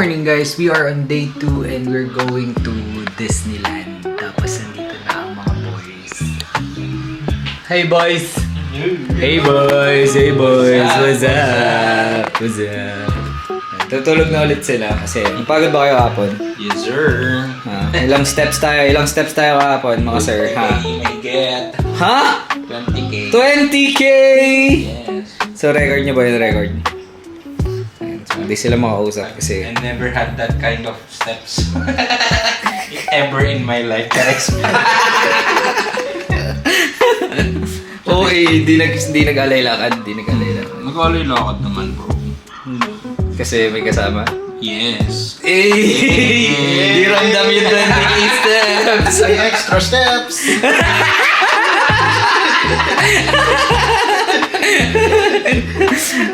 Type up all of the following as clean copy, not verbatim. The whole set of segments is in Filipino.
morning guys, we are on day 2 and we're going to Disneyland. Tapos nandito na ang mga boys. Hey boys! Hey boys! Hey boys! What's up? What's up? Tutulog na ulit sila kasi pagod ba kayo kahapon? Yes, sir. Ilang steps tayo kahapon mga sir, ha? I get Ha? 20K. 20K! Yes. So record nyo ba yung record? Ayan, so hindi sila makausap kasi I never had that kind of steps ever in my life. okay, di nag-alay lakad. Mag-alay lakad naman, bro. Kasi may kasama. Yes. Di ramdam yung 20K steps. Ay, extra steps!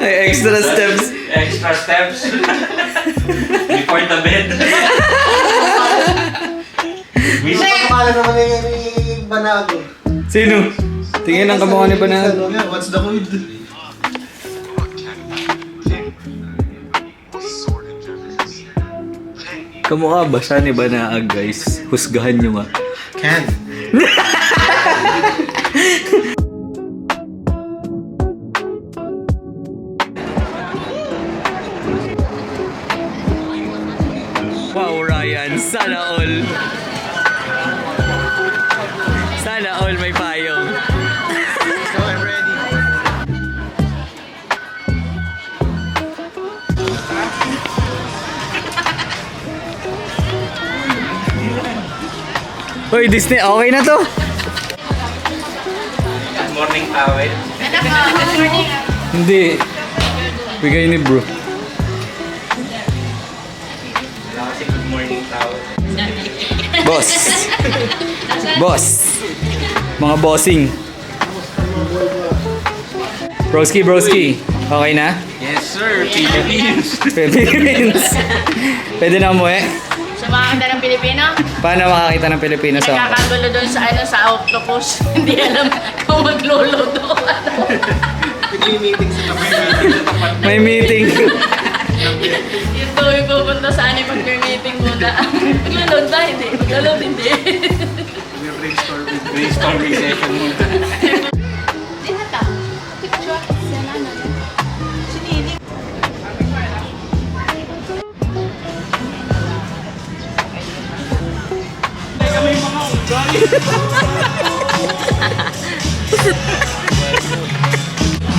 Ay, extra steps. Extra steps. Before the bed. Gusto ko pangalan naman yung Banago. Sino? Tingin ang kamukha ni Banal. What's the code? Kamukha ba siya ni Banal, guys? Husgahan nyo nga. Can. Wow, Ryan. Sana all. Sana all may payong. So I'm ready. Hoy, Disney, okay na to. Morning towel. Hindi. Bigay ni bro. Wala kasi good morning towel. Boss. Boss. Mga bossing. Broski. Okay na? Yes, sir. Philippines. Philippines. Pwede na umuwi? Sumakita ng Pilipino? Paano makakita ng Pilipino sa Nagkakagulo doon sa sa octopus. Hindi alam kung magluluto ka. May meeting. Yung tuwi pupunta sa pag may meeting muna. Maglulod ba? Hindi. Maglulod hindi. Brainstorming session muna.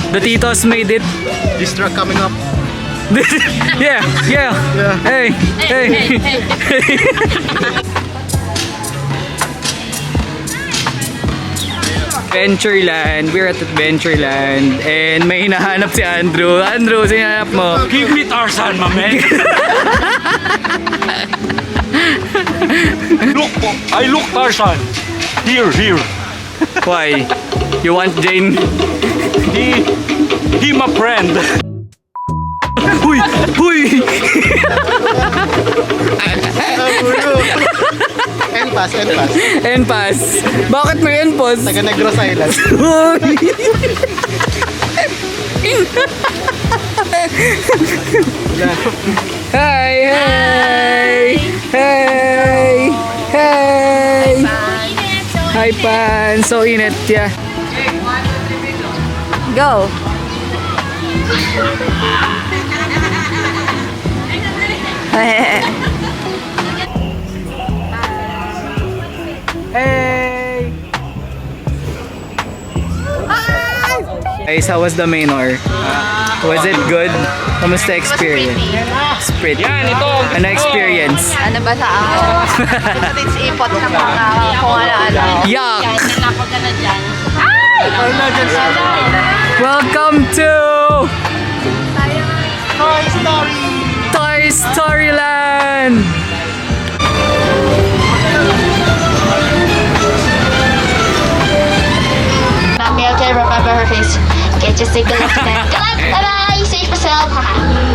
The Titos made it. This truck coming up. Yeah. Hey. Adventureland. We're at Adventureland. And may hinahanap si Andrew. Andrew, sino hinahanap mo? Give me Tarzan, my man. I look Tarzan. Here. Why? You want Jane? He my friend. Huy! Enpass. Enpass. Bakit may enpass? Taga Negros Island. Hey! Hi, Pan! So init, yeah. Go! Hey! Guys, how was the Manor? Was it good? Kamusta experience? Pretty. Yan, ito. Ano experience? Ano ba sa ako? Ipot ng mga kung ano-ano. Yuck! Nanapag ka na dyan. Welcome to Toy Story Land! Mommy, okay, remember her face. Okay, just take a look at that. Good luck, bye-bye, save yourself.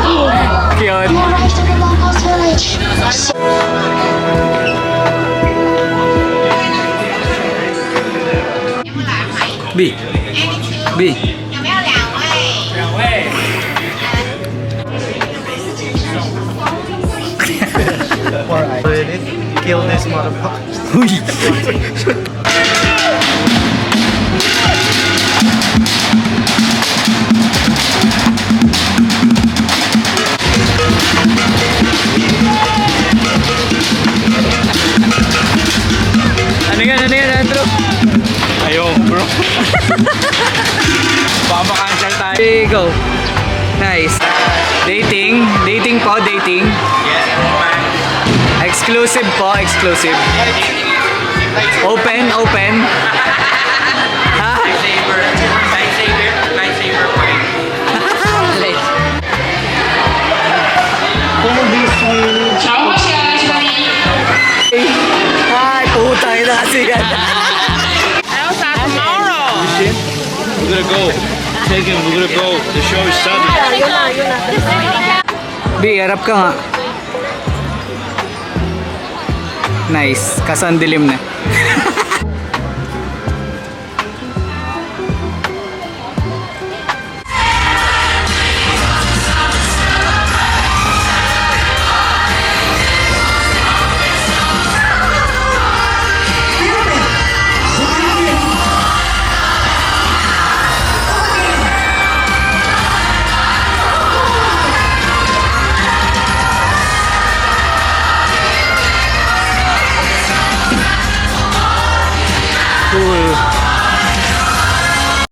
Cute. We arrived at the Longhouse Village. B. Kill this motherfucker. Uy! Ano yan, Andrew? Ayaw, bro. Baka makancel tayo. Okay, go. Nice. Dating? Dating po, dating. Yes, man. Exclusive po, exclusive. Open, open. Ha? Lightsaber. Lightsaber point. Ay, putang ina kasi yan. We're gonna go. Take him, we're gonna go. The show is starting. Bi, harap ka nga. Nice. Kaso ang dilim na. Cool.